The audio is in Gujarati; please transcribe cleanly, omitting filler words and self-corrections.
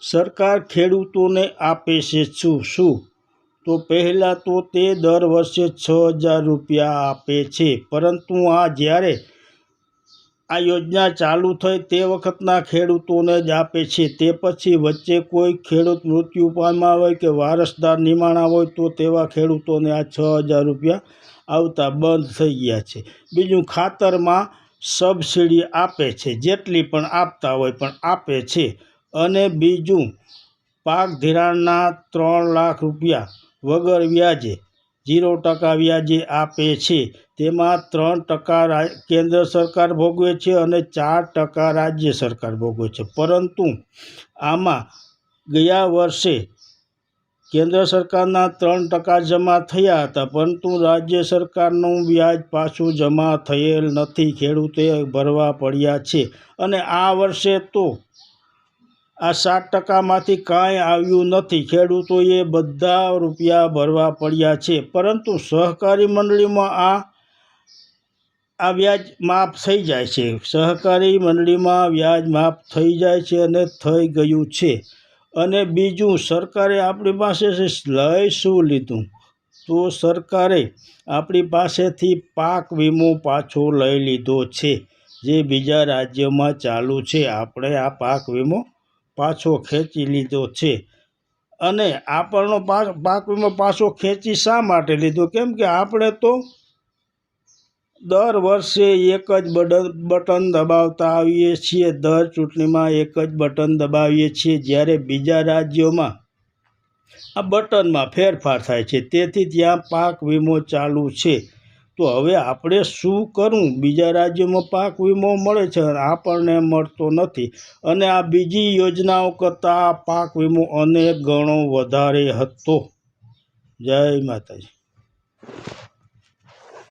સરકાર ખેડૂતોને આપે છે શું? તો પહેલાં તો તે દર વર્ષે 6,000 રૂપિયા આપે છે, પરંતુ જ્યારે આ યોજના ચાલુ થઈ તે વખતના ખેડૂતોને જ આપે છે. તે પછી વચ્ચે કોઈ ખેડૂત મૃત્યુ પામ્યા હોય કે વારસદાર નિમાણા હોય તો તેવા ખેડૂતોને આ 6,000 રૂપિયા આવતા બંધ થઈ ગયા છે. બીજું, ખાતરમાં સબસિડી આપે છે, જેટલી પણ આપતા હોય પણ આપે છે. અને બીજું, પાક ધિરાણના 3 લાખ રૂપિયા વગર વ્યાજે 0% વ્યાજે આપે છે. તેમાં 3% કેન્દ્ર સરકાર ભોગવે છે અને 4% રાજ્ય સરકાર ભોગવે છે. પરંતુ આમાં ગયા વર્ષે કેન્દ્ર સરકારના 3% જમા થયા હતા, પરંતુ રાજ્ય સરકારનું વ્યાજ પાછું જમા થયેલ નથી. ખેડૂતોએ ભરવા પડ્યા છે. અને આ વર્ષે તો આ 7%માંથી કાંઈ આવ્યું નથી. ખેડૂતોએ બધા રૂપિયા ભરવા પડ્યા છે. પરંતુ સહકારી મંડળીમાં આ વ્યાજ માફ થઈ જાય છે. સહકારી મંડળીમાં વ્યાજ માફ થઈ જાય છે અને થઈ ગયું છે. અને બીજું, સરકારે આપણી પાસે લઈ શું લીધું? તો સરકારે આપણી પાસેથી પાક વીમો પાછો લઈ લીધો છે, જે બીજા રાજ્યોમાં ચાલુ છે. આપણે આ પાક વીમો પાછો ખેંચી લીધો છે. અને આપણનો પાક વીમો પાછો ખેંચી શા માટે લીધો? કેમ કે આપણે તો દર વર્ષે એક જ બટન દબાવતા આવીએ છીએ. દર ચૂંટણીમાં એક જ બટન દબાવીએ છીએ, જ્યારે બીજા રાજ્યોમાં આ બટનમાં ફેરફાર થાય છે. તેથી ત્યાં પાક વીમો ચાલુ છે. તો હવે આપણે શું કરવું? બીજા રાજ્યોમાં પાક વીમો મળે છે, આપણને મળતો નથી. અને આ બીજી યોજનાઓ કરતાં પાક વીમો અનેક ગણો વધારે હતો. જય માતાજી.